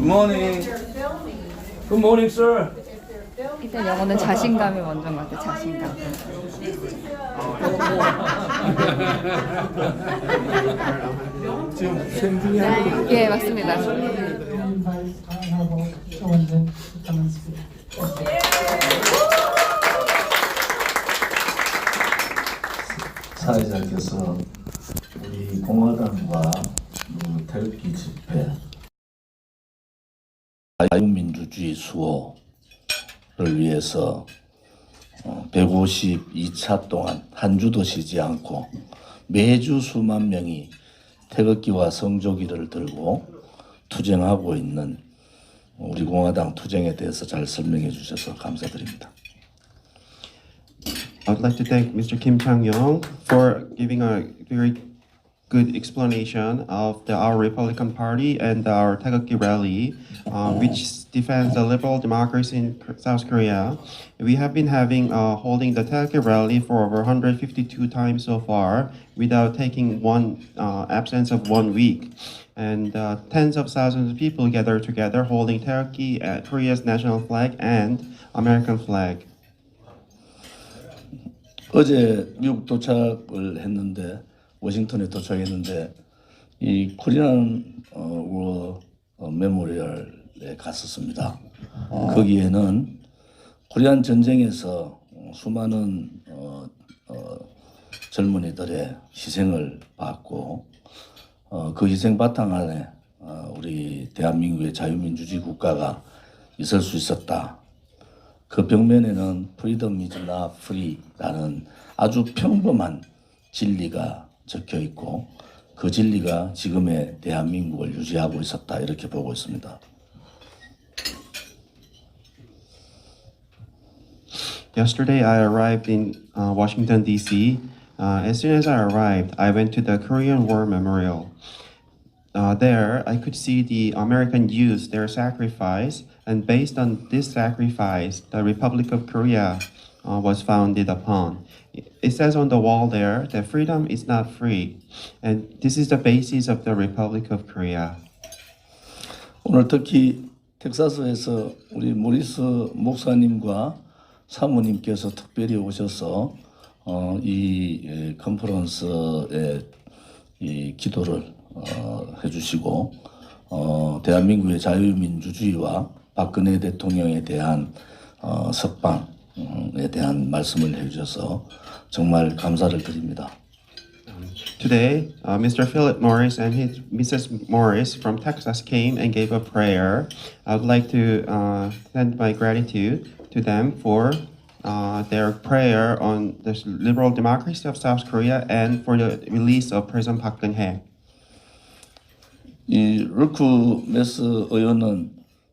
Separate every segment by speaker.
Speaker 1: Good morning. Good morning, sir.
Speaker 2: 일단 영어는 자신감이 먼저인 것 같아. 자신감.
Speaker 1: 지금 생중에 하는
Speaker 2: 예, 맞습니다.
Speaker 3: 사회자께서 우리 공화당과 태극기 집회, 자유민주주의 수호를 위해서 152차 동안 한 주도 쉬지 않고 매주 수만 명이 태극기와 성조기를 들고 투쟁하고 있는 우리 공화당 투쟁에 대해서 잘 설명해 주셔서 감사드립니다.
Speaker 4: I'd like to thank Mr. Kim Chang-yong for giving a very good explanation of our Republican Party and our Taegukgi rally, which defends the liberal democracy in South Korea. We have been holding the Taegukgi rally for over 152 times so far without taking one absence of 1 week. And tens of thousands of people gather together holding Taegukgi, Korea's national flag and American flag.
Speaker 3: 어제 미국 도착을 했는데 워싱턴에 도착했는데 이 코리안 워 메모리얼에 갔었습니다. 거기에는 코리안 전쟁에서 수많은 젊은이들의 희생을 받고 그 희생 바탕 안에 우리 대한민국의 자유민주주의 국가가 있을 수 있었다. 그 벽면에는 freedom is not free라는 아주 평범한 진리가 적혀 있고 그 진리가 지금의 대한민국을 유지하고 있었다 이렇게 보고 있습니다.
Speaker 4: Yesterday, I arrived in Washington, D.C. As soon as I arrived, I went to the Korean War Memorial. There, I could see the American youth, their sacrifice, and based on this sacrifice, the Republic of Korea was founded upon. It says on the wall there that freedom is not free, and this is the basis of the Republic of Korea.
Speaker 3: 오늘 특히 텍사스에서 우리 모리스 목사님과 사모님께서 특별히 오셔서 이 컨퍼런스에 이 기도를 해주시고 대한민국의 자유민주주의와 박근혜 대통령에 대한 석방에 대한 말씀을 해주셔서 정말 감사를 드립니다.
Speaker 4: Today, Mr. Philip Morris and Mrs. Morris from Texas came and gave a prayer. I would like to send my gratitude to them for their prayer on the liberal democracy of South Korea and for the release of President Park Geun-hye.
Speaker 3: 이 르크 메스 의원은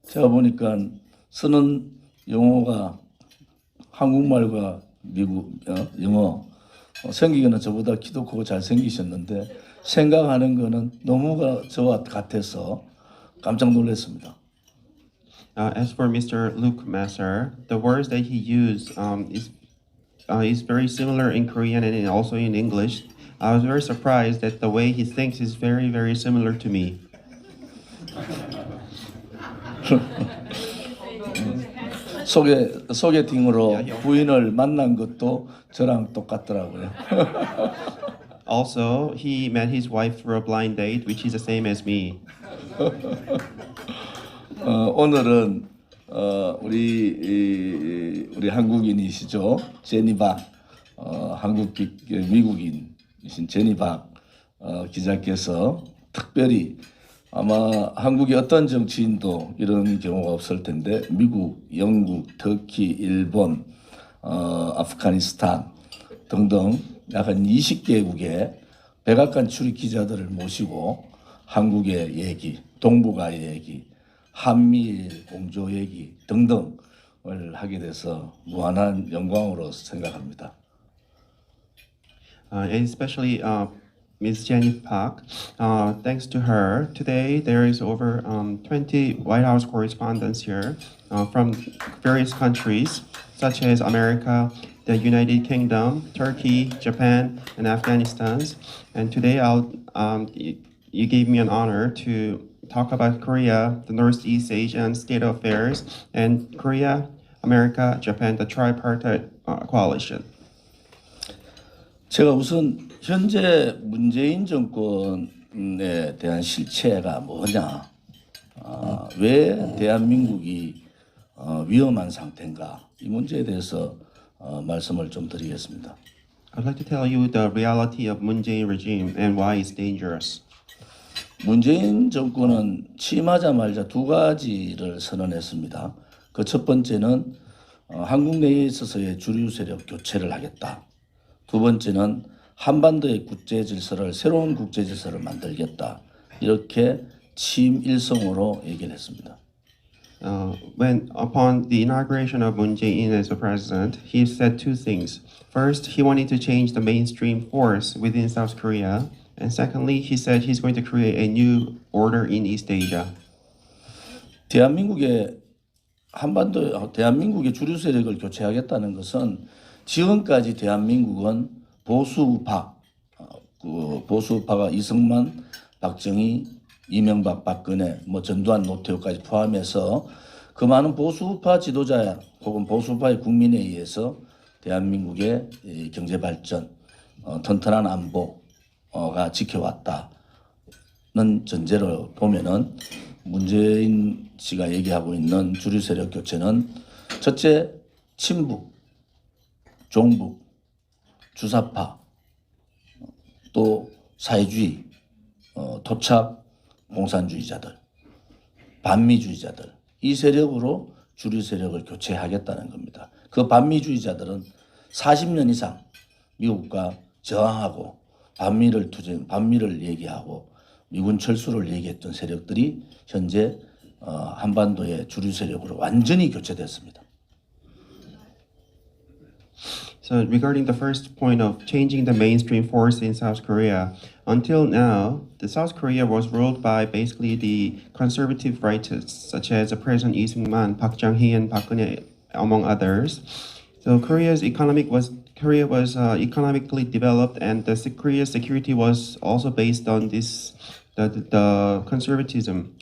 Speaker 3: 제가 보니까 쓰는 영어가 한국말과 미국 영어 생기기는 저보다 키도 크고 잘생기셨는데 생각하는 거는 너무가 저와 같아서 깜짝 놀랐습니다.
Speaker 4: As for Mr. Luke Messer, the words that he used is very similar in Korean and also in English. I was very surprised that the way he thinks is very, very similar to me.
Speaker 3: 소개팅으로 부인을 만난 것도 저랑 똑같더라고요.
Speaker 4: Also, he met his wife through a blind date, which is the same as me.
Speaker 3: 오늘은 우리 한국인이시죠, 제니박 미국인이신 제니박 기자께서 특별히 아마 한국의 어떤 정치인도 이런 경우가 없을 텐데 미국, 영국, 터키, 일본, 아프가니스탄 등등 약 한 20개국의 백악관 출입 기자들을 모시고 한국의 얘기, 동북아의 얘기, 한미일 공조 얘기 등등을 하게 돼서 무한한 영광으로 생각합니다.
Speaker 4: And especially Ms. Jenny Park. Thanks to her, today there is over 20 White House correspondents here from various countries, such as America, the United Kingdom, Turkey, Japan, and Afghanistan. And today, you gave me an honor to talk about Korea, the Northeast Asian state affairs, and Korea, America, Japan, the tripartite coalition.
Speaker 3: 제가 우선 현재 문재인 정권에 대한 실체가 뭐냐, 왜 대한민국이 위험한 상태인가, 이 문제에 대해서 말씀을 좀 드리겠습니다.
Speaker 4: I'd like to tell you the reality of Moon Jae-in regime and why it's dangerous.
Speaker 3: 문재인 정권은 취임하자마자 두 가지를 선언했습니다. 그 첫 번째는 한국 내에 있어서의 주류 세력 교체를 하겠다. 두 번째는 한반도의 국제 질서를, 새로운 국제 질서를 만들겠다. 이렇게 취임 일성으로 얘기를 했습니다.
Speaker 4: When upon the inauguration of Moon Jae-in as a president, he said two things. First, he wanted to change the mainstream force within South Korea, and secondly, he said he's going to create a new order in East Asia.
Speaker 3: 대한민국의 주류 세력을 교체하겠다는 것은 지금까지 대한민국은 보수파가 이승만, 박정희, 이명박, 박근혜, 전두환, 노태우까지 포함해서 그 많은 보수파 지도자 혹은 보수파의 국민에 의해서 대한민국의 경제 발전, 튼튼한 안보가 지켜왔다는 전제로 보면은 문재인 씨가 얘기하고 있는 주류 세력 교체는 첫째, 친북, 종북, 주사파, 또 사회주의, 토착 공산주의자들, 반미주의자들, 이 세력으로 주류 세력을 교체하겠다는 겁니다. 그 반미주의자들은 40년 이상 미국과 저항하고 반미를 얘기하고 미군 철수를 얘기했던 세력들이 현재 한반도의 주류 세력으로 완전히 교체됐습니다.
Speaker 4: So regarding the first point of changing the mainstream force in South Korea, until now, the South Korea was ruled by basically the conservative rightists, such as President Lee Seung-man, Park Chung-hee, and Park Geun-hye, among others. So Korea was economically developed, and Korea's security was also based on the conservatism.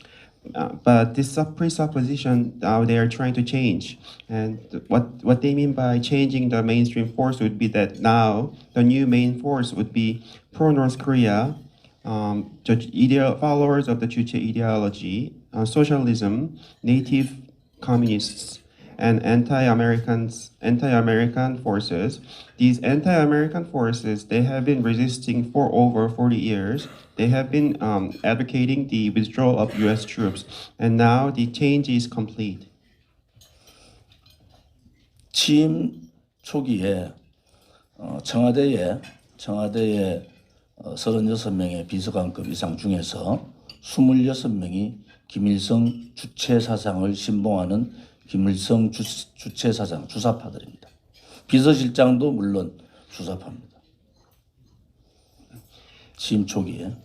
Speaker 4: But this presupposition now they are trying to change, and what they mean by changing the mainstream force would be that now the new main force would be pro-North Korea, followers of the Juche ideology, socialism, native communists, and anti-American forces. These anti-American forces, they have been resisting for over 40 years. They have been advocating the withdrawal of U.S. troops, and now the change is complete.
Speaker 3: 취임 초기에 청와대에 36명의 비서관급 이상 중에서 26명이 김일성 주체 사상을 신봉하는 김일성 주체 사상 주사파들입니다. 비서실장도 물론 주사파입니다. 취임 초기에.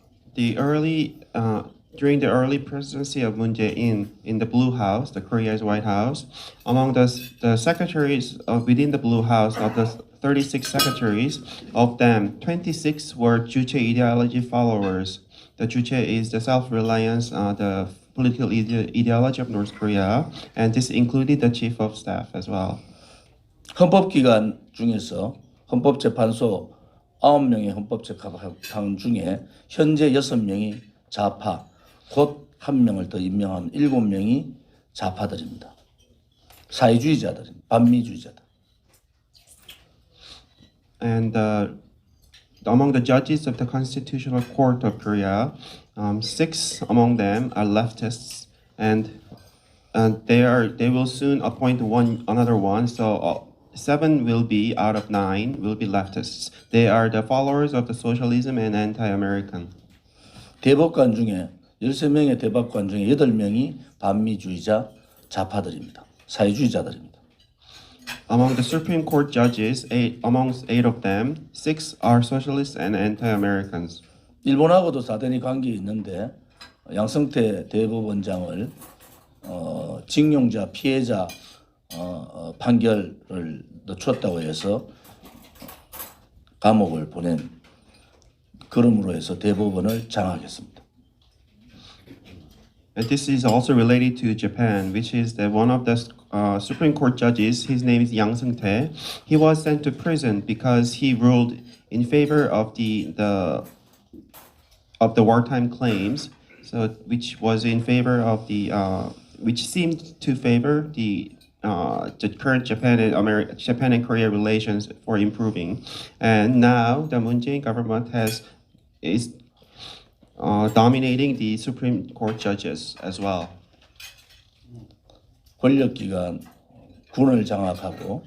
Speaker 4: During the early presidency of Moon Jae-in in the Blue House, the Korea's White House, among the secretaries within the Blue House, of the 36 secretaries, of them 26 were Juche ideology followers. The Juche is the self-reliance, the political ideology of North Korea, and this included the chief of staff as well.
Speaker 3: 헌법기관 중에서 헌법재판소 9명의 헌법재판관 중에 현재 6명이 좌파, 곧 1명을 더 임명한 7명이 좌파들입니다. 사회주의자들, 반미주의자들.
Speaker 4: And among the judges of the Constitutional Court of Korea, 6 among them are leftists, and they will soon appoint another one. So 7 will be out of 9 will be leftists. They are the followers of the socialism and anti-American.
Speaker 3: 대법관 중에 13명의 대법관 중에 8명이 반미주의자 좌파들입니다. 사회주의자들입니다.
Speaker 4: Among the Supreme Court judges, amongst 8 of them, 6 are socialists and anti-Americans.
Speaker 3: 일본하고도 사대니 관계 있는데 양성태 대법원장을 징용자 피해자 판결을 늦췄다고 해서 감옥을 보낸 그럼으로 해서 대법원을 장악했습니다.
Speaker 4: And this is also related to Japan, which is that one of the Supreme Court judges, his name is Yang Seung-tae. He was sent to prison because he ruled in favor of the wartime claims, so which was in favor of which seemed to favor the current Japan and Korea relations for improving. And now the Moon Jae-in government is dominating the Supreme Court judges as well.
Speaker 3: 권력기관 군을 장악하고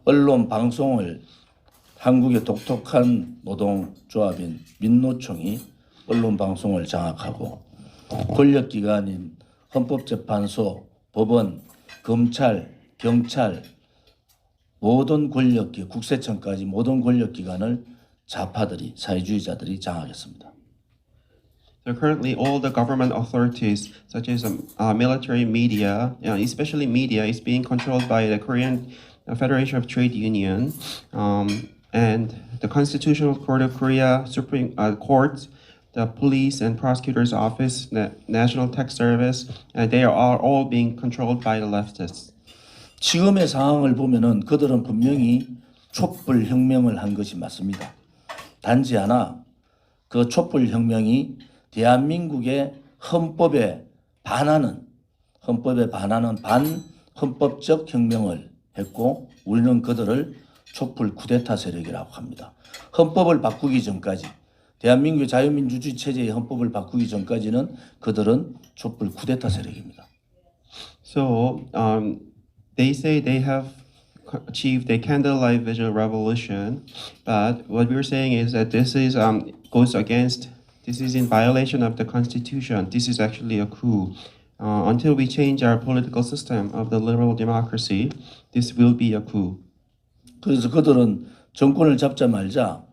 Speaker 3: 언론 방송을 한국의 독특한 노동조합인 민노총이 언론 방송을 장악하고 권력기관인 헌법재판소, 법원, 검찰, 경찰 모든 권력기, 국세청까지 모든 권력기관을 좌파들이 사회주의자들이 장악했습니다.
Speaker 4: So currently, all the government authorities, such as military media, especially media, is being controlled by the Korean Federation of Trade Union, and the Constitutional Court of Korea, Supreme Court, the Police and Prosecutor's Office, National Tax Service, and they are all being controlled by the leftists.
Speaker 3: 지금의 상황을 보면은 그들은 분명히 촛불 혁명을 한 것이 맞습니다. 단지 하나 그 촛불 혁명이 대한민국의 헌법에 반하는 반헌법적 혁명을 했고 우리는 그들을 촛불 쿠데타 세력이라고 합니다. 헌법을 바꾸기 전까지 대한민국의 자유민주주의 체제의 헌법을 바꾸기 전까지는 그들은 촛불 쿠데타 세력입니다.
Speaker 4: So they say they have achieved a candlelight vision revolution, but what we're saying is that this is in violation of the Constitution. This is actually a coup. Until we change our political system of the liberal democracy, this will be a coup.
Speaker 3: 그래서 그들은 정권을 잡자마자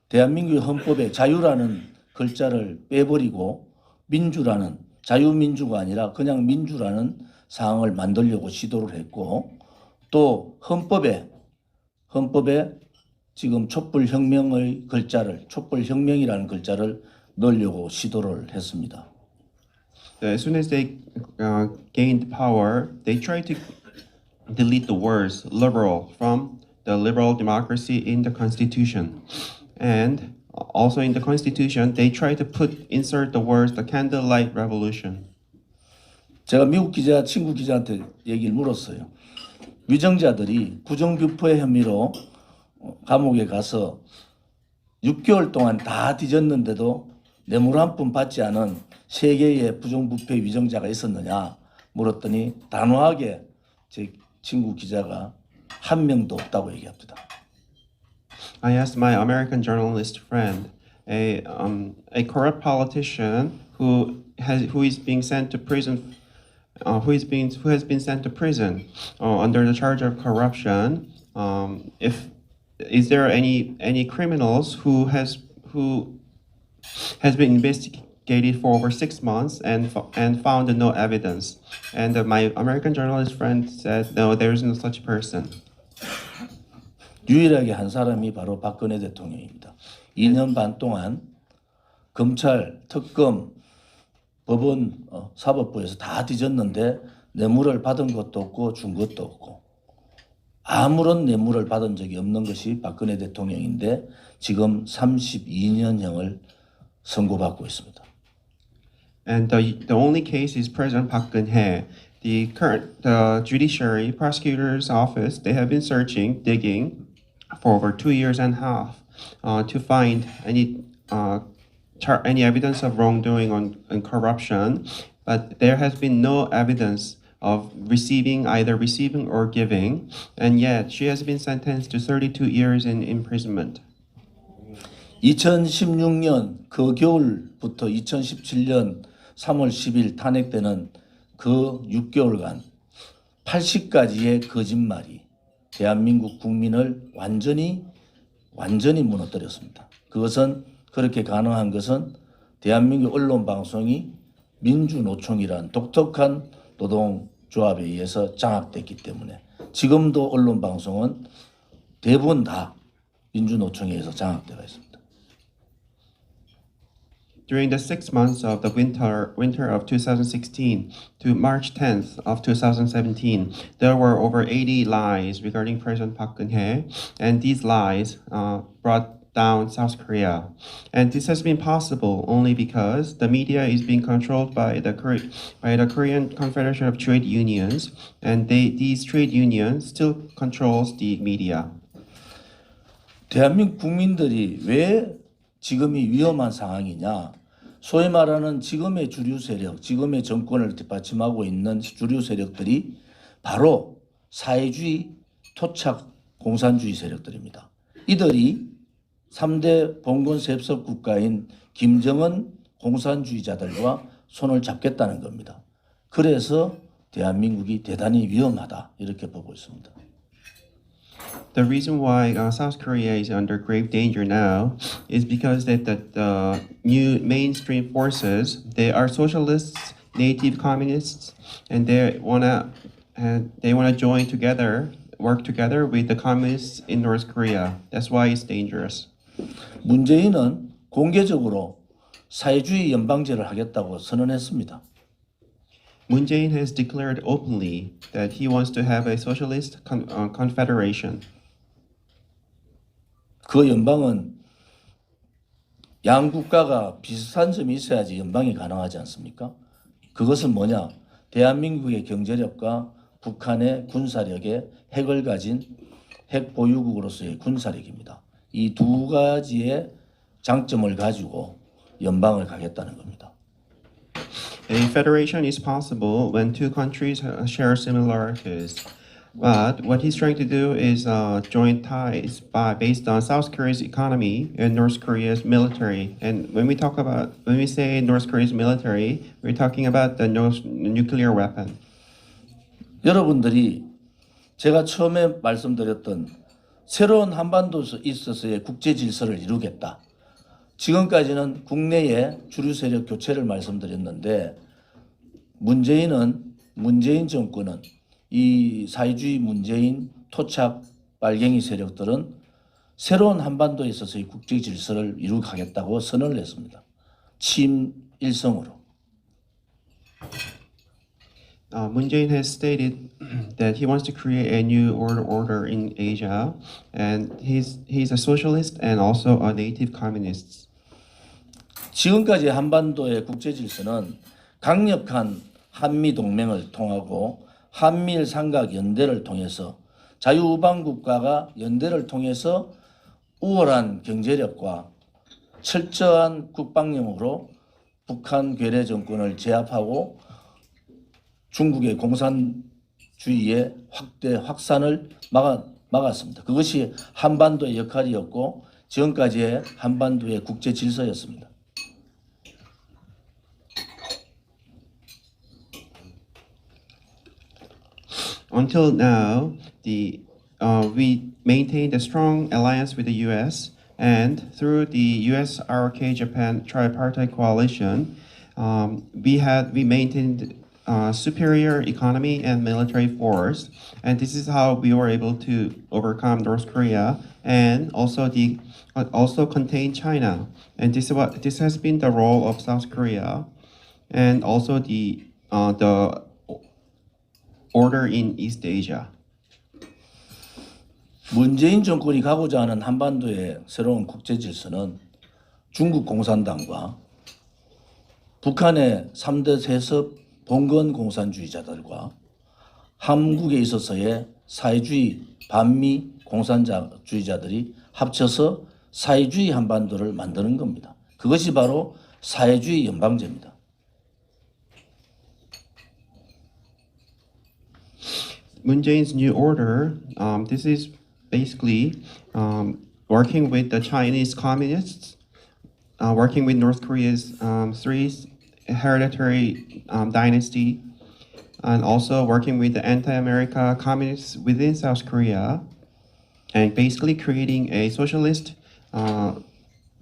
Speaker 3: 대한민국의 헌법에 자유라는 글자를 빼버리고 민주라는 자유민주가 아니라 그냥 민주라는 사항을 만들려고 시도를 했고 또 헌법에 지금 촛불혁명의 글자를 촛불혁명이라는 글자를 넣으려고 시도를 했습니다.
Speaker 4: As soon as they gained power, they tried to delete the words liberal from the liberal democracy in the Constitution. And also in the Constitution, they tried to insert the words the candlelight revolution.
Speaker 3: 제가 미국 친구 기자한테 얘기를 물었어요. 위정자들이 부정부패 혐의로 감옥에 가서 6개월 동안 다 뒤졌는데도 뇌물 한 푼 받지 않은 3개의 부정부패 위정자가 있었느냐 물었더니 단호하게 제 친구 기자가 한 명도 없다고 얘기합니다.
Speaker 4: I asked my American journalist friend, a corrupt politician who is being sent to prison, who has been sent to prison under the charge of corruption. Is there any criminals who has been investigated for over 6 months and found no evidence? And my American journalist friend said, no, there is no such person.
Speaker 3: 유일하게 한 사람이 바로 박근혜 대통령입니다. 2년 반 동안 검찰, 특검, 법원, 사법부에서 다 뒤졌는데 뇌물을 받은 것도 없고 준 것도 없고 아무런 뇌물을 받은 적이 없는 것이 박근혜 대통령인데 지금 32년형을 선고받고 있습니다.
Speaker 4: And the only case is President Park Geun-hye. The judiciary prosecutor's office, they have been digging for over 2 years and a half to find any evidence of wrongdoing and corruption, but there has been no evidence of either receiving or giving, and yet she has been sentenced to 32 years in imprisonment.
Speaker 3: 2016년 그 겨울부터 2017년 3월 10일 탄핵되는 그 6개월간 80가지의 거짓말이 대한민국 국민을 완전히 무너뜨렸습니다. 그것은 그렇게 가능한 것은 대한민국 언론방송이 민주노총이란 독특한 노동조합에 의해서 장악됐기 때문에 지금도 언론방송은 대부분 다 민주노총에 의해서 장악되어 있습니다.
Speaker 4: during the 6 months of the winter of 2016 to March 10th of 2017, there were over 80 lies regarding President Park Geun-hye, and these lies brought down South Korea. And this has been possible only because the media is being controlled by the Korean Confederation of Trade Unions, and these trade unions still controls the media.
Speaker 3: 대한민국 국민들이 왜 지금이 위험한 상황이냐? 소위 말하는 지금의 주류 세력, 지금의 정권을 뒷받침하고 있는 주류 세력들이 바로 사회주의, 토착, 공산주의 세력들입니다. 이들이 3대 봉건 세습 국가인 김정은 공산주의자들과 손을 잡겠다는 겁니다. 그래서 대한민국이 대단히 위험하다 이렇게 보고 있습니다.
Speaker 4: The reason why South Korea is under grave danger now is because that the new mainstream forces, they are socialists, native communists, and they wanna join together, work together with the communists in North Korea. That's why it's dangerous.
Speaker 3: 문재인은 공개적으로 사회주의 연방제를 하겠다고 선언했습니다.
Speaker 4: Moon Jae-in has declared openly that he wants to have a socialist confederation.
Speaker 3: 그 연방은 양 국가가 비슷한 점이 있어야지 연방이 가능하지 않습니까? 그것은 뭐냐? 대한민국의 경제력과 북한의 군사력의 핵을 가진 핵 보유국으로서의 군사력입니다. 이 두 가지의 장점을 가지고 연방을 가겠다는 겁니다.
Speaker 4: A federation is possible when two countries share similarities. But what he's trying to do is joint ties based on South Korea's economy and North Korea's military. And when we say North Korea's military, we're talking about the nuclear weapon.
Speaker 3: 여러분들이 제가 처음에 말씀드렸던 새로운 한반도에 있어서의 국제 질서를 이루겠다. 지금까지는 국내의 주류 세력 교체를 말씀드렸는데 문재인 정권은 이 사회주의 문재인 토착 빨갱이 세력들은 새로운 한반도에 있어서의 국제 질서를 이루겠다고 선언을 했습니다. 친일성으로.
Speaker 4: Moon Jae-in has stated that he wants to create a new order in Asia, and he's a socialist and also a native communist.
Speaker 3: 지금까지 한반도의 국제 질서는 강력한 한미 동맹을 통하고 한미일 삼각 연대를 통해서 자유우방 국가가 연대를 통해서 우월한 경제력과 철저한 국방력으로 북한 괴뢰 정권을 제압하고 중국의 공산주의의 확산을 막았습니다. 그것이 한반도의 역할이었고 지금까지의 한반도의 국제 질서였습니다.
Speaker 4: Until now, we maintained a strong alliance with the U.S. and through the U.S.-ROK-Japan tripartite coalition, we maintained superior economy and military force, and this is how we were able to overcome North Korea and also contain China. And this has been the role of South Korea, and also the order in East Asia.
Speaker 3: 문재인 정권이 가고자 하는 한반도의 새로운 국제 질서는 중국 공산당과 북한의 3대 세습 봉건 공산주의자들과 한국에 있어서의 사회주의 반미 공산주의자들이 합쳐서 사회주의 한반도를 만드는 겁니다. 그것이 바로 사회주의 연방제입니다.
Speaker 4: Moon Jae-in's new order, this is basically working with the Chinese communists, working with North Korea's three hereditary dynasty, and also working with the anti-America communists within South Korea, and basically creating a socialist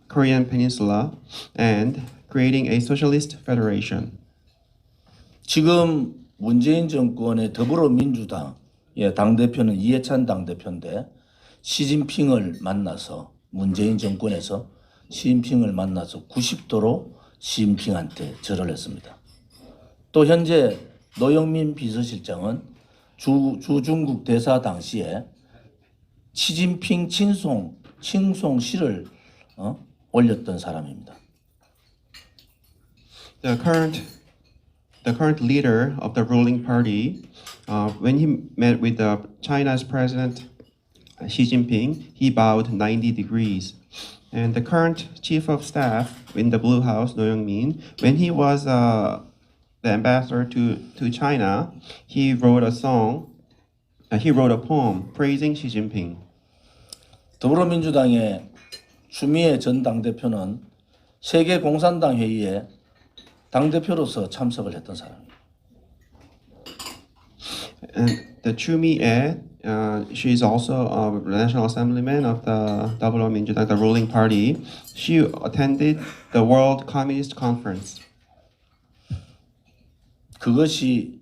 Speaker 4: Korean peninsula and creating a socialist federation.
Speaker 3: 지금 문재인 정권의 더불어민주당의 당대표는 이해찬 당대표인데 시진핑을 만나서 문재인 정권에서 시진핑을 만나서 90도로 시진핑한테 절을 했습니다. 또 현재 노영민 비서실장은 주중국 대사 당시에 시진핑 칭송시를 올렸던 사람입니다.
Speaker 4: The current leader of the ruling party, when he met with the China's president Xi Jinping, he bowed 90 degrees. And the current chief of staff in the Blue House, No Young-min, when he was the ambassador to China, he wrote a song. He wrote a poem praising Xi Jinping.
Speaker 3: 더불어민주당의 추미애 전 당대표는 세계 공산당 회의에 당대표로서 참석을 했던 사람입니다.
Speaker 4: And the Chu Mi-ae, she is also a national assemblyman of the 더불어민주당, the ruling party. She attended the World Communist Conference.
Speaker 3: 그것이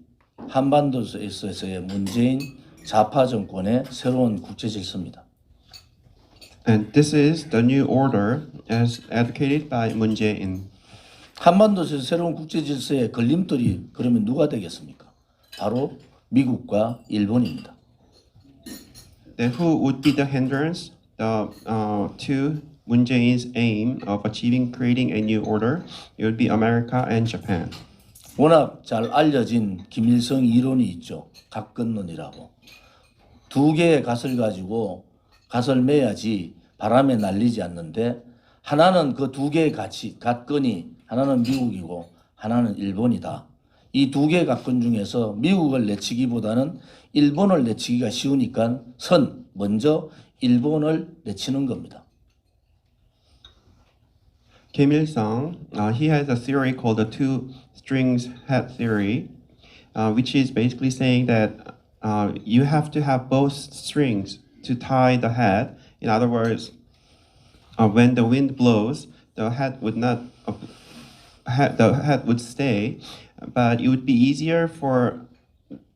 Speaker 3: 한반도에서의 문재인 좌파 정권의 새로운 국제 질서입니다.
Speaker 4: And this is the new order as advocated by Moon Jae-in.
Speaker 3: 한반도에서 새로운 국제 질서의 걸림돌이 그러면 누가 되겠습니까? 바로 미국과 일본입니다.
Speaker 4: Then who would be the hindrance to Moon Jae-in's aim of creating a new order? It would be America and Japan.
Speaker 3: 워낙 잘 알려진 김일성 이론이 있죠. 각건론이라고. 두 개의 갓을 가지고 갓을 매야지 바람에 날리지 않는데 하나는 그 두 개의 갓건이 하나는 미국이고 하나는 일본이다. 이 두 개의 갓건 중에서 미국을 내치기보다는 일본을 내치기가 쉬우니까 먼저 일본을 내치는 겁니다.
Speaker 4: Kim Il-sung, he has a theory called the two strings hat theory, which is basically saying that you have to have both strings to tie the hat. In other words, when the wind blows, the hat would not the hat would stay, but it would be easier for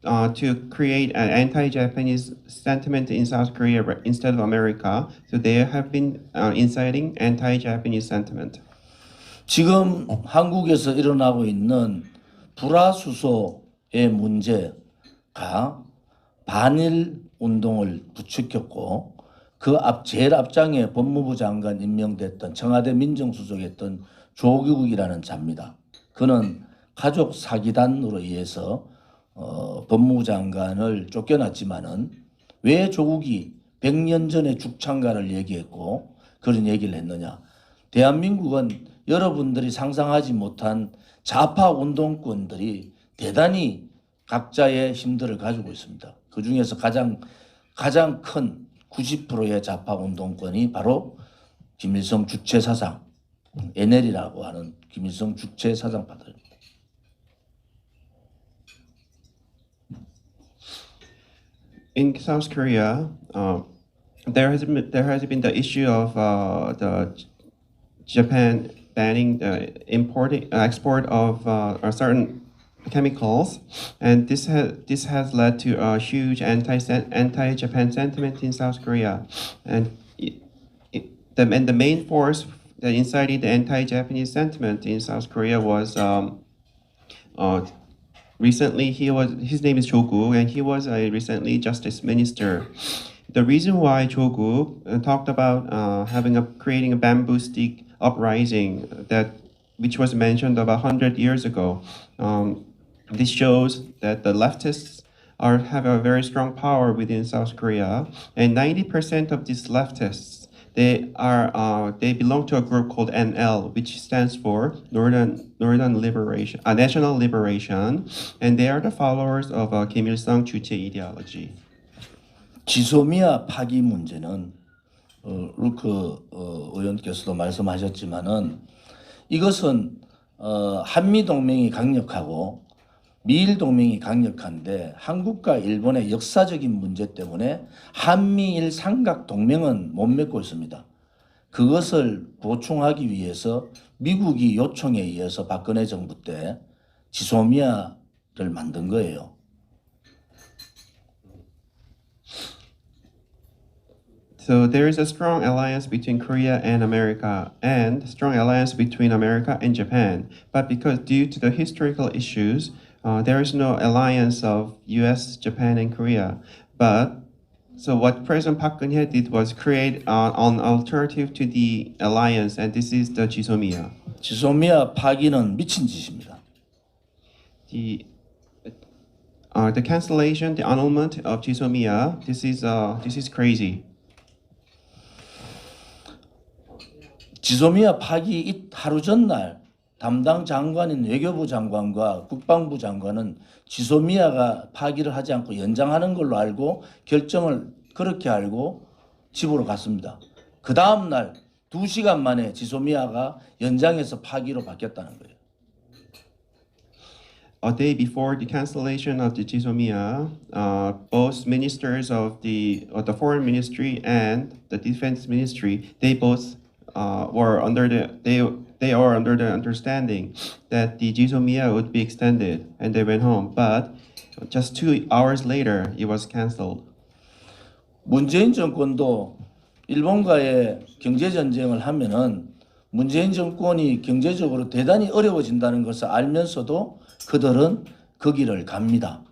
Speaker 4: to create an anti-Japanese sentiment in South Korea instead of America. So they have been inciting anti-Japanese sentiment.
Speaker 3: 지금 한국에서 일어나고 있는 불화수소의 문제가 반일 운동을 부추겼고 그 제일 앞장에 법무부 장관 임명됐던 청와대 민정수석이었던 조국이라는 자입니다. 그는 가족 사기단으로 의해서 법무부 장관을 쫓겨났지만은 왜 조국이 100년 전에 죽창가를 얘기했고 그런 얘기를 했느냐. 대한민국은 여러분들이 상상하지 못한 좌파 운동권들이 대단히 각자의 힘들을 가지고 있습니다. 그 중에서 가장 큰 90%의 좌파 운동권이 바로 김일성 주체 사상, NL이라고 하는 김일성 주체 사상파들입니다.
Speaker 4: In South Korea, there has been the issue of the Japan banning the export of certain chemicals, and this has led to a huge anti-Japan sentiment in South Korea, and the main force that incited the anti-Japanese sentiment in South Korea was recently his name is Jogu, and he was a recently justice minister. The reason why Jogu talked about creating a bamboo stick uprising which was mentioned about 100 years ago. This shows that the leftists have a very strong power within South Korea, and 90% of these leftists they belong to a group called NL, which stands for Northern Liberation, National Liberation, and they are the followers of Kim Il-sung 주체 ideology.
Speaker 3: 지소미아 파기 문제는 루크 의원께서도 말씀하셨지만은 이것은 한미 동맹이 강력하고 미일 동맹이 강력한데 한국과 일본의 역사적인 문제 때문에 한미일 삼각 동맹은 못 맺고 있습니다. 그것을 보충하기 위해서 미국이 요청에 의해서 박근혜 정부 때 지소미아를 만든 거예요.
Speaker 4: So there is a strong alliance between Korea and America, and strong alliance between America and Japan. But because due to the historical issues, there is no alliance of U.S., Japan, and Korea. But so what President Park Geun-hye did was create an alternative to the alliance, and this is the 지소미아.
Speaker 3: 지소미아 파기는 미친 짓입니다.
Speaker 4: The cancellation, the annulment of 지소미아, this is crazy.
Speaker 3: 지소미아 파기 하루 전날 담당 장관인 외교부 장관과 국방부 장관은 지소미아가 파기를 하지 않고 연장하는 걸로 알고 결정을 그렇게 알고 집으로 갔습니다. 그 다음 날 2시간 만에 지소미아가 연장해서 파기로 바뀌었다는 거예요.
Speaker 4: A day before the cancellation of the 지소미아, both ministers of the foreign ministry and the defense ministry, they both were under the understanding that the 지소미아 would be extended, and they went home. But just 2 hours later, it was canceled.
Speaker 3: 문재인 정권도 일본과의 경제 전쟁을 하면은 문재인 정권이 경제적으로 대단히 어려워진다는 것을 알면서도 그들은 그 길을 갑니다.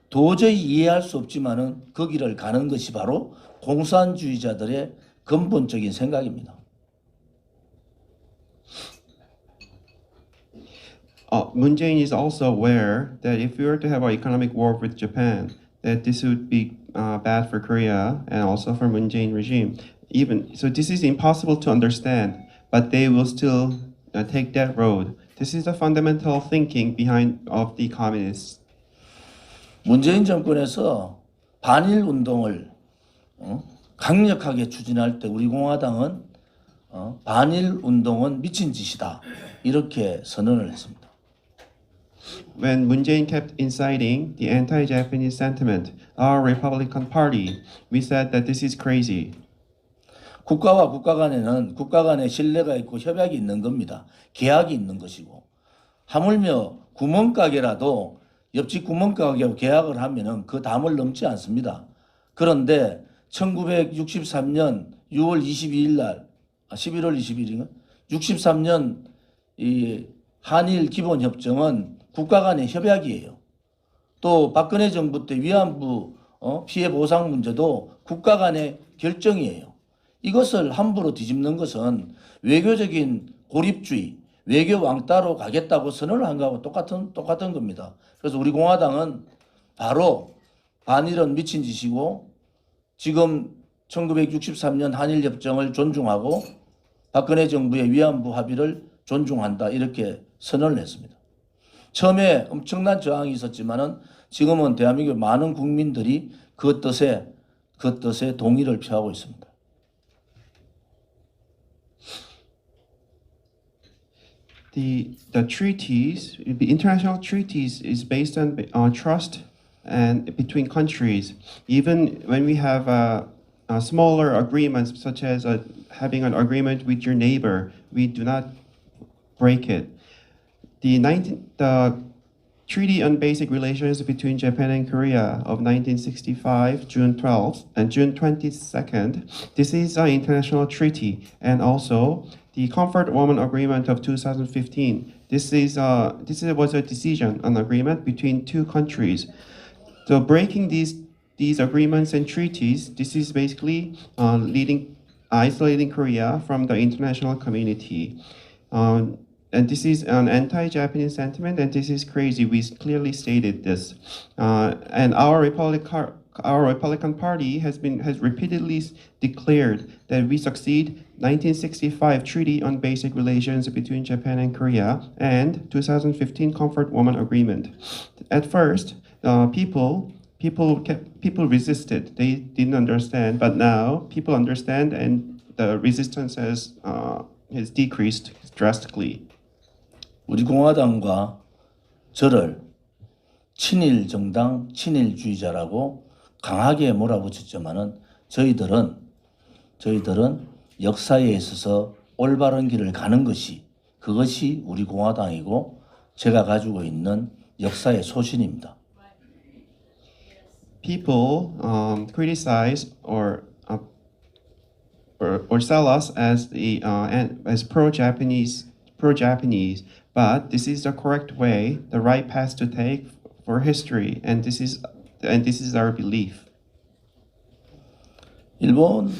Speaker 3: 도저히 이해할 수 없지만은 그 길을 가는 것이 바로 공산주의자들의 근본적인 생각입니다.
Speaker 4: Moon Jae-in is also aware that if we were to have an economic war with Japan, that this would be bad for Korea and also for Moon Jae-in regime. Even so, this is impossible to understand, but they will still take that road. This is the fundamental thinking behind of the communists.
Speaker 3: 문재인 정권에서 반일 운동을 강력하게 추진할 때 우리 공화당은 반일 운동은 미친 짓이다 이렇게 선언을 했습니다.
Speaker 4: When Moon Jae-in kept inciting the anti-Japanese sentiment, our Republican Party, we said that this is crazy.
Speaker 3: 국가와 국가 간에는 국가 간에 신뢰가 있고 협약이 있는 겁니다. 계약이 있는 것이고 하물며 구멍가게라도 옆집 구멍가게하고 계약을 하면은 그 담을 넘지 않습니다. 그런데 1963년 6월 22일 날 11월 20일인가 63년 이 한일 기본 협정은 국가 간의 협약이에요. 또 박근혜 정부 때 위안부 피해 보상 문제도 국가 간의 결정이에요. 이것을 함부로 뒤집는 것은 외교적인 고립주의, 외교 왕따로 가겠다고 선언을 한 거하고 똑같은 겁니다. 그래서 우리 공화당은 바로 반일은 미친 짓이고 지금 1963년 한일협정을 존중하고 박근혜 정부의 위안부 합의를 존중한다 이렇게 선언을 했습니다. 처음에 엄청난 저항이 있었지만은 지금은 대한민국 많은 국민들이 그 뜻에 동의를 표하고 있습니다.
Speaker 4: The treaties, the international treaties, is based on trust and between countries. Even when we have smaller agreements, such as having an agreement with your neighbor, we do not break it. The Treaty on Basic Relations between Japan and Korea of 1965, June 12th and June 22nd, this is an international treaty, and also the Comfort Woman Agreement of 2015. This was a decision, an agreement between two countries. So breaking these agreements and treaties, this is basically isolating Korea from the international community. And this is an anti-Japanese sentiment, and this is crazy. We clearly stated this, and our Republican Party has repeatedly declared that we succeed 1965 Treaty on Basic Relations between Japan and Korea and 2015 Comfort Woman Agreement. At first, people resisted. They didn't understand, but now people understand, and the resistance has decreased drastically.
Speaker 3: 우리 공화당과 저를 친일 정당, 친일주의자라고 강하게 몰아붙였지만은 저희들은 역사에 있어서 올바른 길을 가는 그것이 우리 공화당이고 제가 가지고 있는 역사의 소신입니다.
Speaker 4: People criticize or or sell us as the as pro-Japanese, but this is the correct way, the right path to take for history, and this is our belief.
Speaker 3: 일본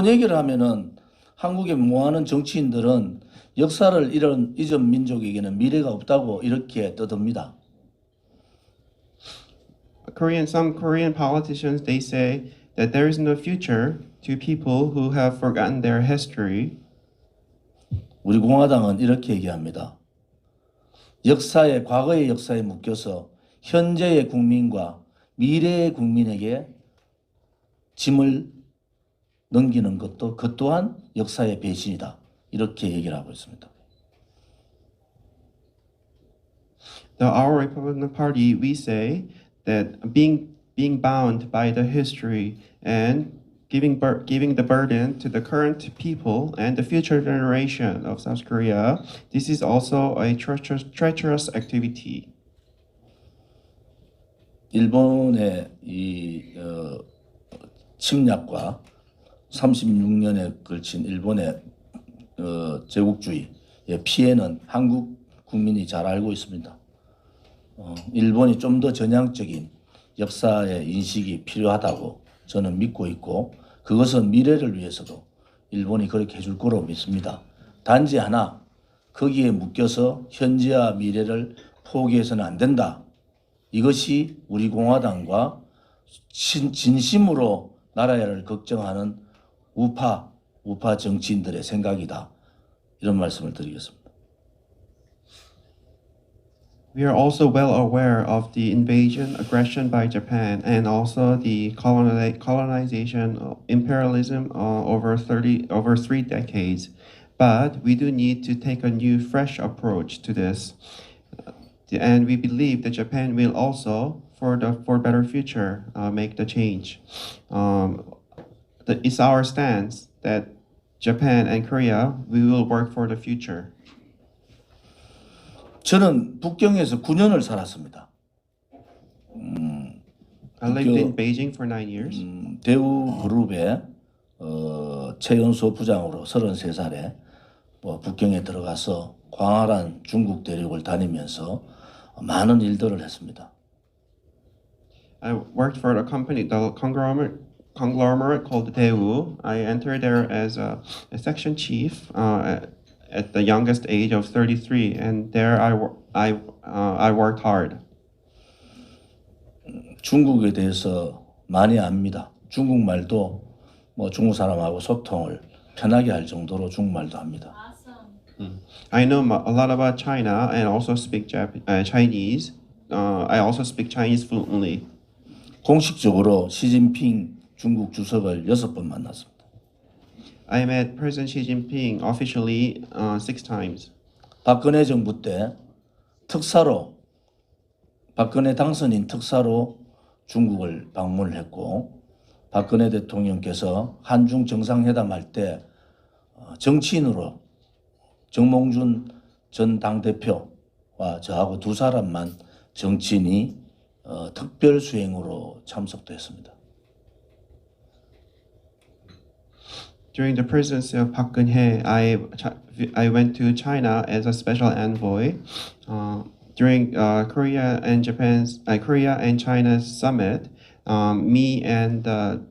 Speaker 3: 얘기를 하면은 한국의 무하는 정치인들은 역사를 잊은 민족에게는 미래가 없다고 이렇게 떠듭니다.
Speaker 4: Some Korean politicians, they say that there is no future to people who have forgotten their history.
Speaker 3: 우리 공화당은 이렇게 얘기합니다. 과거의 역사에 묶여서 현재의 국민과 미래의 국민에게 짐을 넘기는 것도 그 또한 역사의 배신이다. 이렇게 얘기를 하고 있습니다.
Speaker 4: Our Republican Party, we say that being bound by the history and giving the burden to the current people and the future generation of South Korea, this is also a treacherous activity.
Speaker 3: 일본의 침략과 36년에 걸친 일본의 제국주의의 피해는 한국 국민이 잘 알고 있습니다. 일본이 좀 더 전향적인 역사의 인식이 필요하다고 저는 믿고 있고 그것은 미래를 위해서도 일본이 그렇게 해줄 거로 믿습니다. 단지 하나 거기에 묶여서 현재와 미래를 포기해서는 안 된다. 이것이 우리 공화당과 진심으로 나라를 걱정하는 우파 정치인들의 생각이다. 이런 말씀을 드리겠습니다.
Speaker 4: We are also well aware of the invasion, aggression by Japan, and also the colonization, imperialism over 3 decades. But we do need to take a new, fresh approach to this, and we believe that Japan will also, for better future, make the change. It's our stance that Japan and Korea, we will work for the future.
Speaker 3: 저는 북경에서 9년을 살았습니다.
Speaker 4: I lived in Beijing for 9 years.
Speaker 3: 대우그룹의 최연소 부장으로 33살에 북경에 들어가서 광활한 중국 대륙을 다니면서 많은 일들을 했습니다.
Speaker 4: I worked for a company, the conglomerate called Daewoo. I entered there as a section chief at the youngest age of 33, and there I worked hard.
Speaker 3: 중국에 대해서 많이 압니다. 중국말도 중국 사람하고 소통을 편하게 할 정도로 중국말도 합니다.
Speaker 4: I know a lot about China and also speak Chinese. I also speak Chinese fluently.
Speaker 3: 공식적으로 시진핑 중국 주석을 6번 만났습니다.
Speaker 4: I met President Xi Jinping officially 6 times.
Speaker 3: 박근혜 정부 때 박근혜 당선인 특사로 중국을 방문을 했고 박근혜 대통령께서 한중 정상회담 할 때 정치인으로 정몽준 전 당대표와 저하고 2사람만 정치인이 특별 수행으로 참석도 했습니다.
Speaker 4: During the presidency of Park Geun-hye, I went to China as a special envoy. During Korea and China's summit, me and the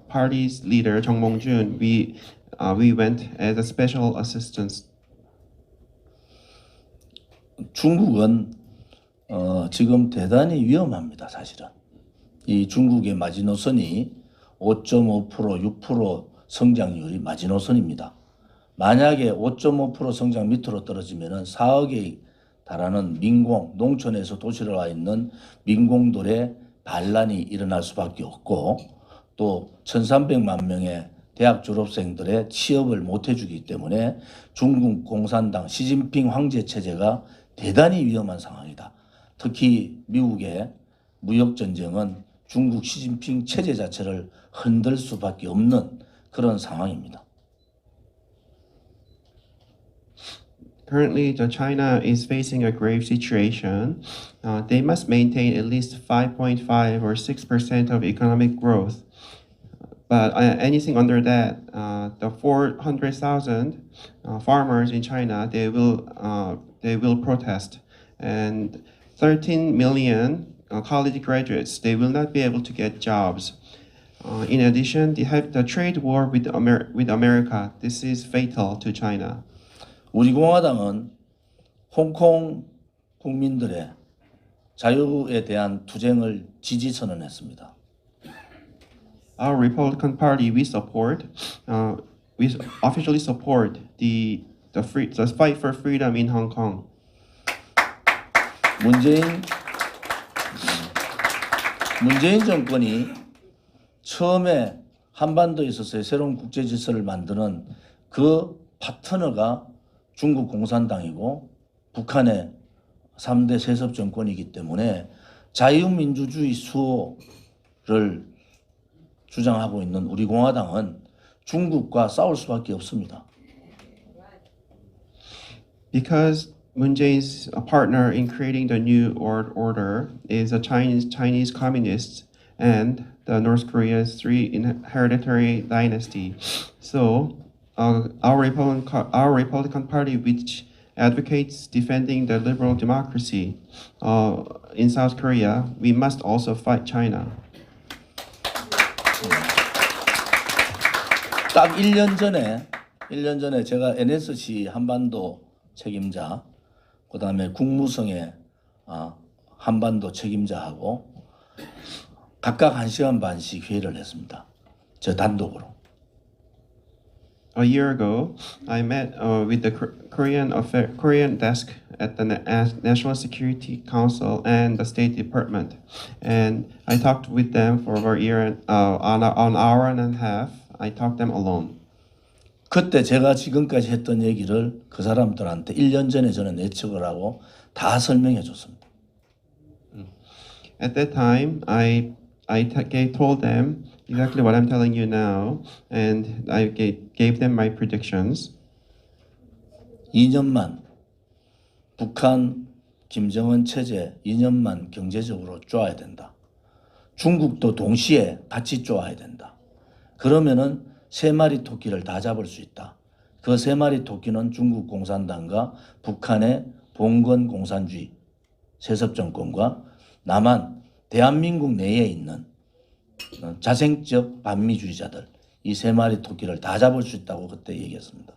Speaker 4: party's leader Jung Mong-jun, we went as a special assistance.
Speaker 3: 중국은 지금 대단히 위험합니다. 사실은 이 중국의 마지노선이 5.5%, 6% 성장률이 마지노선입니다. 만약에 5.5% 성장 밑으로 떨어지면 4억에 달하는 농촌에서 도시로 와 있는 민공들의 반란이 일어날 수밖에 없고 또 1,300만 명의 대학 졸업생들의 취업을 못 해주기 때문에 중국 공산당 시진핑 황제 체제가 대단히 위험한 상황이다. 특히 미국의 무역전쟁은 중국 시진핑 체제 자체를 흔들 수밖에 없는 그런 상황입니다.
Speaker 4: Currently, China is facing a grave situation. They must maintain at least 5.5 or 6% of economic growth. but anything under that, the 400,000 farmers in China, they will protest, and 13 million college graduates, they will not be able to get jobs. In addition, they have the trade war with America. This is fatal to China.
Speaker 3: 우리 공화당은 홍콩 국민들의 자유에 대한 투쟁을 지지 선언했습니다.
Speaker 4: Our Republican Party, we officially support the fight for freedom in Hong Kong.
Speaker 3: 문재인 정권이 처음에 한반도에 있어서의 새로운 국제 질서를 만드는 그 파트너가 중국 공산당이고 북한의 3대 세습 정권이기 때문에 자유민주주의 수호를 주장하고 있는 우리 공화당은 중국과 싸울 수밖에 없습니다.
Speaker 4: Because Moon Jae-in's partner in creating the new world order is a Chinese communists and the North Korea's three hereditary dynasty. So our Republican Party, which advocates defending the liberal democracy in South Korea, we must also fight China.
Speaker 3: 딱 1년 전에 제가 NSC 한반도 책임자, 그다음에 국무성의 한반도 책임자하고 각각 1시간 반씩 회의를 했습니다. 저 단독으로.
Speaker 4: A year ago, I met with the Korean desk at the National Security Council and the State Department, and I talked with them for over a year, an hour and a half. I talked them alone.
Speaker 3: 그때 제가 지금까지 했던 얘기를 그 사람들한테 1년 전에 저는 예측을 하고 다 설명해 줬습니다.
Speaker 4: At that time, I told them exactly what I'm telling you now, and I gave them my predictions.
Speaker 3: 2년만 북한 김정은 체제 2년만 경제적으로 쪼아야 된다. 중국도 동시에 같이 쪼아야 된다. 그러면은 3마리 토끼를 다 잡을 수 있다. 그 3마리 토끼는 중국 공산당과 북한의 봉건 공산주의 세습 정권과 남한 대한민국 내에 있는 자생적 반미주의자들, 이 3마리 토끼를 다 잡을 수 있다고 그때 얘기했습니다.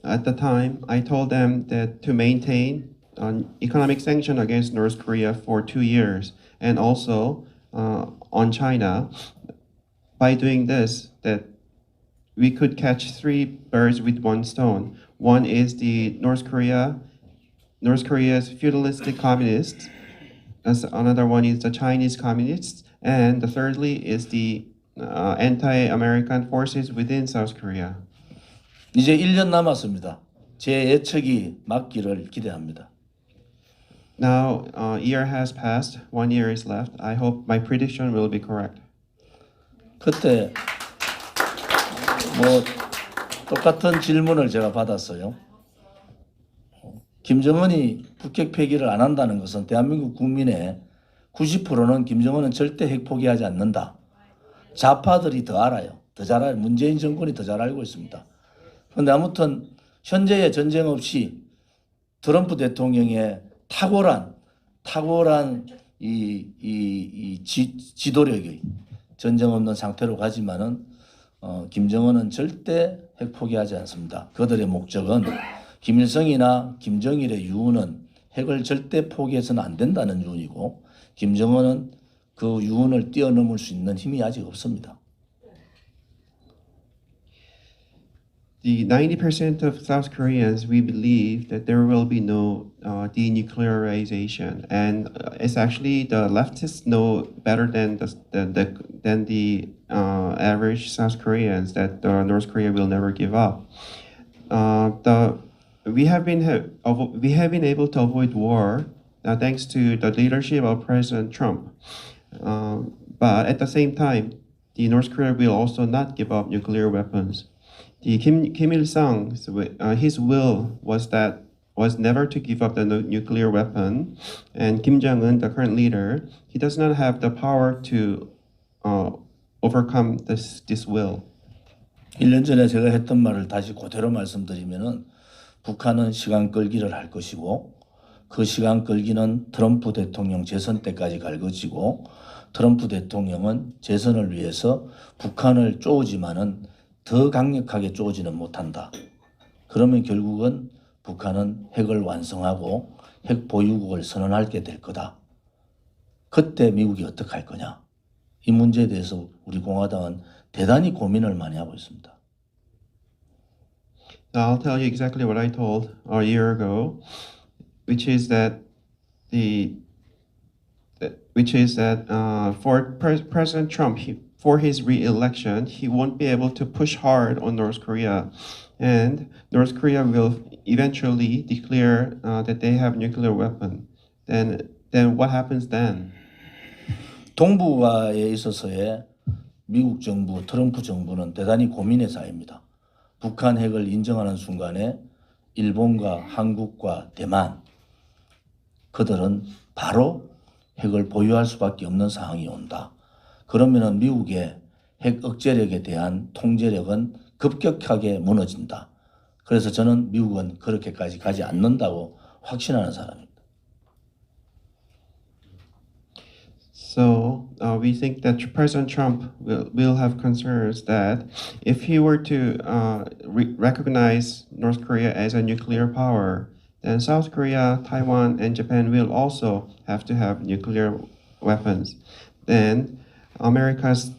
Speaker 4: At the time, I told them that to maintain an economic sanction against North Korea for 2 years, and also on China, by doing this, that we could catch 3 birds with 1 stone. One is the North Korea's feudalistic communists. Another one is the Chinese communists, and the thirdly is the anti-American forces within South Korea.
Speaker 3: 이제 1년 남았습니다. 제 예측이 맞기를 기대합니다.
Speaker 4: Now, a year has passed. 1 year is left. I hope my prediction will be correct.
Speaker 3: 그때 뭐 똑같은 질문을 제가 받았어요. 김정은이 북핵 폐기를 안 한다는 것은 대한민국 국민의 90%는 김정은은 절대 핵 포기하지 않는다. 좌파들이 더 알아요. 더 잘 알아요. 문재인 정권이 더 잘 알고 있습니다. 그런데 아무튼 현재의 전쟁 없이 트럼프 대통령의 탁월한 지도력이 전쟁 없는 상태로 가지만은 김정은은 절대 핵 포기하지 않습니다. 그들의 목적은 김일성이나 김정일의 유언은 핵을 절대 포기해서는 안 된다는 유언이고 김정은은 그 유언을 뛰어넘을 수 있는 힘이 아직 없습니다.
Speaker 4: The 90% of South Koreans, we believe that there will be no denuclearization, and it's actually the leftists know better than the average South Koreans that North Korea will never give up. We have been able to avoid war thanks to the leadership of President Trump, but at the same time, the North Korea will also not give up nuclear weapons. The Kim Il-sung, his will was never to give up the nuclear weapon, and Kim Jong-un, the current leader, he does not have the power to overcome this will.
Speaker 3: 1년 전에 제가 했던 말을 다시 그대로 말씀드리면은 북한은 시간 끌기를 할 것이고 그 시간 끌기는 트럼프 대통령 재선 때까지 갈 것이고 트럼프 대통령은 재선을 위해서 북한을 쪼으지만은 더 강력하게 쪼으지는 못한다. 그러면 결국은 북한은 핵을 완성하고 핵 보유국을 선언하게 될 거다. 그때 미국이 어떻게 할 거냐? 이 문제에 대해서 우리 공화당은 대단히 고민을 많이 하고 있습니다.
Speaker 4: I'll tell you exactly what I told a year ago, which is that for President Trump, for his re-election, he won't be able to push hard on North Korea, and North Korea will eventually declare that they have nuclear weapon. Then what happens then?
Speaker 3: 동북아에 있어서의 미국 정부, 트럼프 정부는 대단히 고민의 사회입니다. 북한 핵을 인정하는 순간에 일본과 한국과 대만, 그들은 바로 핵을 보유할 수밖에 없는 상황이 온다. 그러면은 미국의 핵 억제력에 대한 통제력은 급격하게 무너진다. 그래서 저는 미국은 그렇게까지 가지 않는다고 확신하는 사람입니다.
Speaker 4: So we think that President Trump will have concerns that if he were to recognize North Korea as a nuclear power, then South Korea, Taiwan, and Japan will also have to have nuclear weapons. Then America's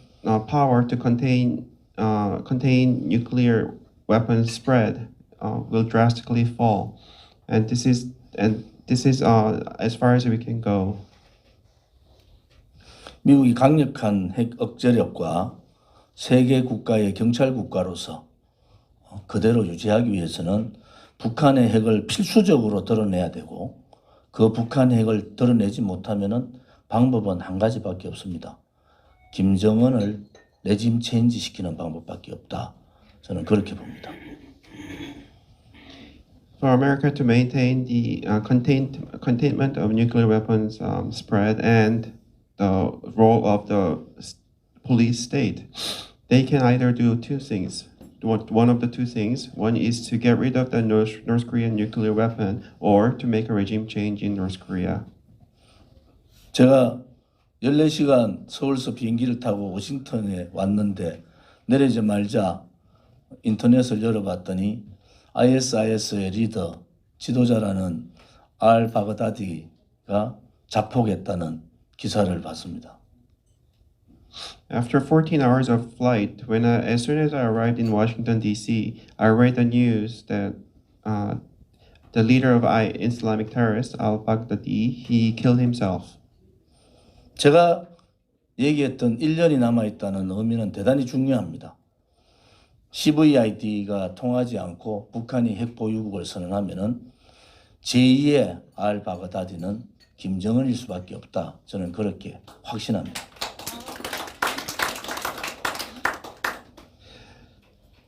Speaker 4: power to contain nuclear weapons spread will drastically fall, and this is as far as we can go.
Speaker 3: 미국이 강력한 핵 억제력과 세계 국가의 경찰 국가로서 그대로 유지하기 위해서는 북한의 핵을 필수적으로 드러내야 되고 그 북한 핵을 드러내지 못하면은 방법은 한 가지밖에 없습니다. 김정은을 레짐 체인지 시키는 방법밖에 없다. 저는 그렇게 봅니다.
Speaker 4: For America to maintain the containment of nuclear weapons spread and the role of the police state, they can either do two things. One of the two things. One is to get rid of the North Korean nuclear weapon, or to make a regime change in North Korea.
Speaker 3: 제가 14시간 서울서 비행기를 타고 워싱턴에 왔는데 내리자마자 인터넷을 열어봤더니 ISIS의 리더, 지도자라는 알 바그다디가 자폭했다는 기사를 봤습니다.
Speaker 4: After 14 hours of flight, as soon as I arrived in Washington D.C., I read the news that the leader of Islamic terrorists, al-Baghdadi, he killed himself.
Speaker 3: 제가 얘기했던 1년이 남아있다는 의미는 대단히 중요합니다. CVID가 통하지 않고 북한이 핵 보유국을 선언하면은 제2의 알 바그다디는 김정은일 수밖에 없다. 저는 그렇게 확신합니다.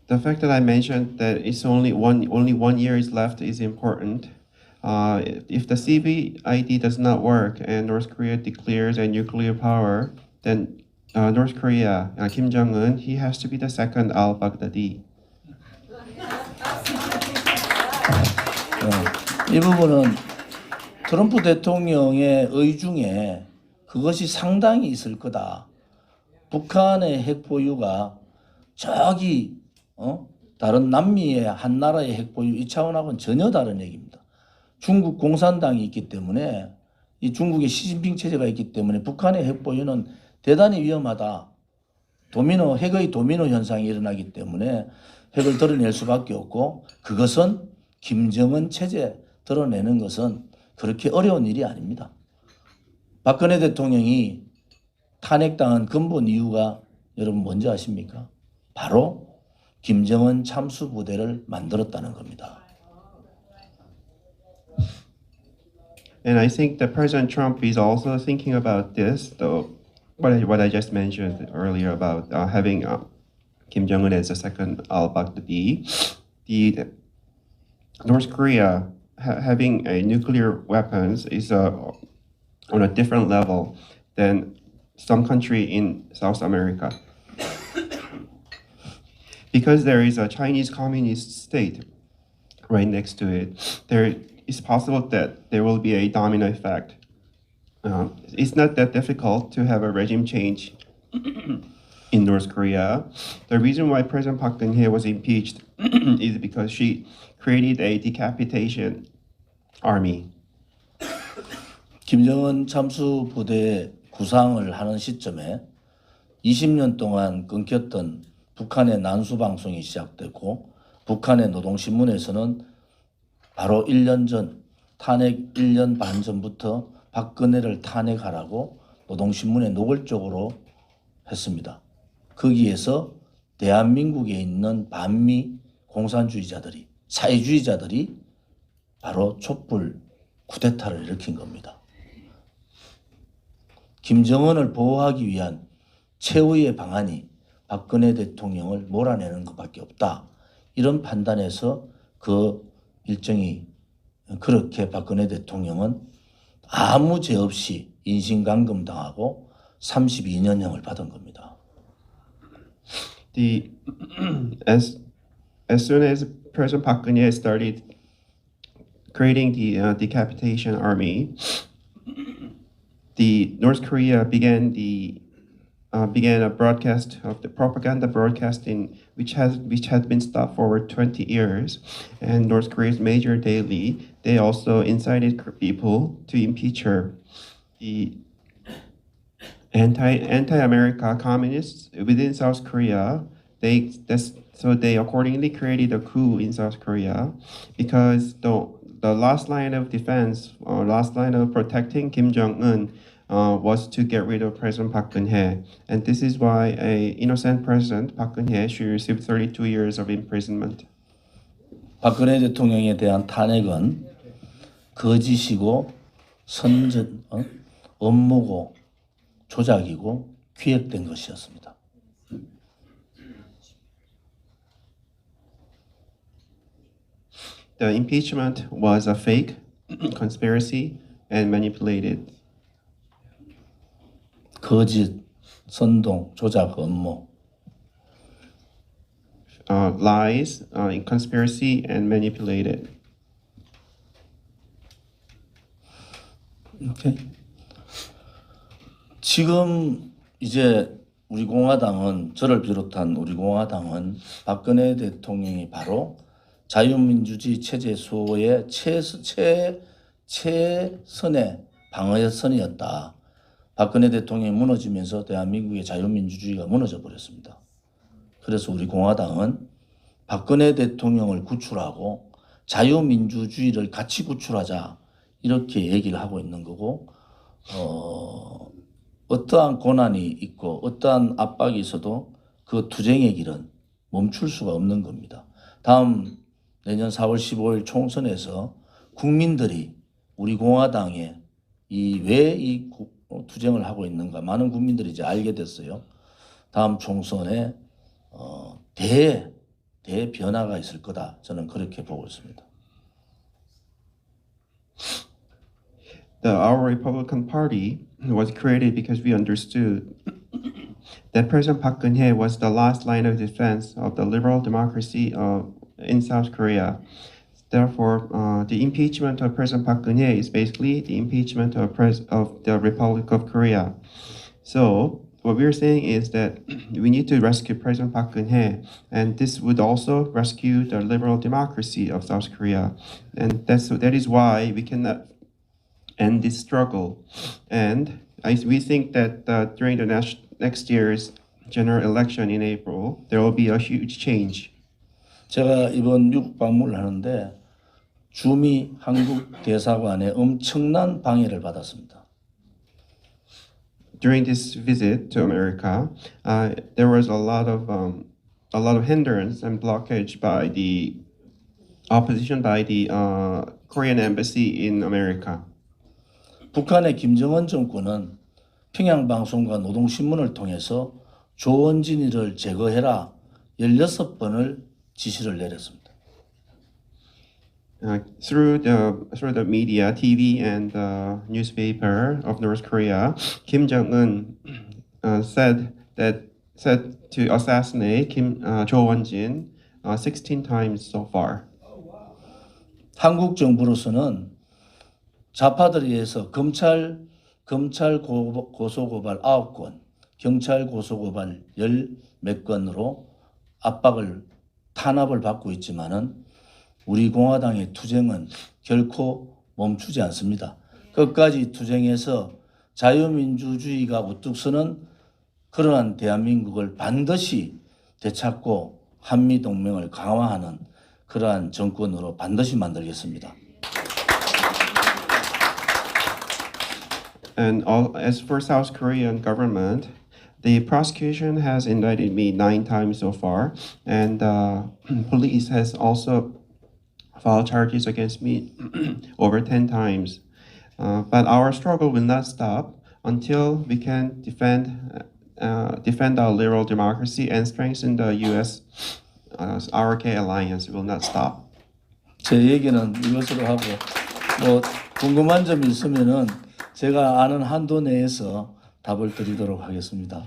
Speaker 4: The fact that I mentioned that it's only one year is left is important. If the CVID does not work and North Korea declares a nuclear power, then North Korea, Kim Jong-un, he has to be the second al-Baghdadi.
Speaker 3: 이 부분은 트럼프 대통령의 의중에 그것이 상당히 있을 거다. 북한의 핵 보유가 저기 다른 남미의 한 나라의 핵 보유 이 차원하고는 전혀 다른 얘기입니다. 중국 공산당이 있기 때문에 이 중국의 시진핑 체제가 있기 때문에 북한의 핵 보유는 대단히 위험하다. 핵의 도미노 현상이 일어나기 때문에 핵을 드러낼 수밖에 없고 그것은 김정은 체제 드러내는 것은 그렇게 어려운 일이 아닙니다. 박근혜 대통령이 탄핵당한 근본 이유가 여러분 뭔지 아십니까? 바로 김정은 참수 부대를 만들었다는 겁니다.
Speaker 4: And I think that President Trump is also thinking about this, though, what I just mentioned earlier about having Kim Jong-un as the second al-Baghdadi. The North Korea having a nuclear weapons is on a different level than some country in South America. because there is a Chinese communist state right next to it, there is possible that there will be a domino effect. It's not that difficult to have a regime change in North Korea. The reason why President Park Geun-hye was impeached is because she created a decapitation army.
Speaker 3: 김정은 참수 부대 구상을 하는 시점에 20년 동안 끊겼던 북한의 난수 방송이 시작됐고 북한의 노동신문에서는 바로 1년 전 탄핵 1년 반 전부터 박근혜를 탄핵하라고 노동신문에 노골적으로 했습니다. 거기에서 대한민국에 있는 반미 공산주의자들이 사회주의자들이 바로 촛불 쿠데타를 일으킨 겁니다. 김정은을 보호하기 위한 최후의 방안이 박근혜 대통령을 몰아내는 것밖에 없다. 이런 판단에서 그 일정이 그렇게 박근혜 대통령은 아무 죄 없이 인신감금당하고 32년형을 받은 겁니다.
Speaker 4: As soon as President Park Geun-hye started creating the decapitation army, the North Korea began a broadcast of the propaganda broadcasting, which had been stopped for over 20 years, and North Korea's major daily. They also incited people to impeach her. The anti-America communists within South Korea, they accordingly created a coup in South Korea, because the last line of defense or last line of protecting Kim Jong-un was to get rid of President Park Geun-hye, and this is why a innocent president Park Geun-hye should receive 32 years of imprisonment.
Speaker 3: 박근혜 대통령에 대한 탄핵은 거짓이고 업무고 조작이고 기획된 것이었습니다.
Speaker 4: The impeachment was a fake, conspiracy, and manipulated.
Speaker 3: 거짓, 선동, 조작, 업무.
Speaker 4: Lies, conspiracy, and manipulated.
Speaker 3: 오케이. 지금 이제 우리 공화당은 저를 비롯한 우리 공화당은 박근혜 대통령이 바로 자유민주주의 체제 수호의 최선의 방어선이었다. 박근혜 대통령이 무너지면서 대한민국의 자유민주주의가 무너져 버렸습니다. 그래서 우리 공화당은 박근혜 대통령을 구출하고 자유민주주의를 같이 구출하자 이렇게 얘기를 하고 있는 거고 어떠한 고난이 있고 어떠한 압박이 있어도 그 투쟁의 길은 멈출 수가 없는 겁니다. 다음 내년 4월 15일 총선에서 국민들이 우리 공화당에 왜 이 투쟁을 하고 있는가 많은 국민들이 이제 알게 됐어요. 다음 총선에 대변화가 있을 거다. 저는 그렇게 보고 있습니다.
Speaker 4: Our Republican Party was created because we understood that President Park Geun-hye was the last line of defense of the liberal democracy in South Korea. Therefore, the impeachment of President Park Geun-hye is basically the impeachment of the Republic of Korea. So, what we're saying is that we need to rescue President Park Geun-hye, and this would also rescue the liberal democracy of South Korea. And that is why we cannot end this struggle. And we think that during the next year's general election in April, there will be a huge change.
Speaker 3: 제가 이번 미국 방문을 하는데 주미 한국 대사관에 엄청난 방해를 받았습니다.
Speaker 4: During this visit to America, there was a lot of hindrance and blockage by the opposition by the Korean embassy in America.
Speaker 3: 북한의 김정은 정권은 평양 방송과 노동신문을 통해서 조원진이를 제거해라 16번을 지시를 내렸습니다.
Speaker 4: Through the media, TV, and newspaper of North Korea, Kim Jong-un said set to assassinate Jo Won-jin 16 times so far.
Speaker 3: 한국 정부로서는 좌파들에 의해서 검찰 고소고발 9건, 경찰 고소고발 10몇 건으로 탄압을 받고 있지만은 우리 공화당의 투쟁은 결코 멈추지 않습니다. 끝까지 투쟁해서 자유민주주의가 우뚝 서는 그러한 대한민국을 반드시 되찾고 한미동맹을 강화하는 그러한 정권으로 반드시 만들겠습니다.
Speaker 4: And as for South Korean government, the prosecution has indicted me 9 times so far, and police has also filed charges against me over 10 times. But our struggle will not stop until we can defend our liberal democracy and strengthen the U.S. RK alliance. Will not stop.
Speaker 3: 제 얘기는 이것으로 하고 뭐 궁금한 점이 있으면은 제가 아는 한도 내에서 답을 드리도록 하겠습니다.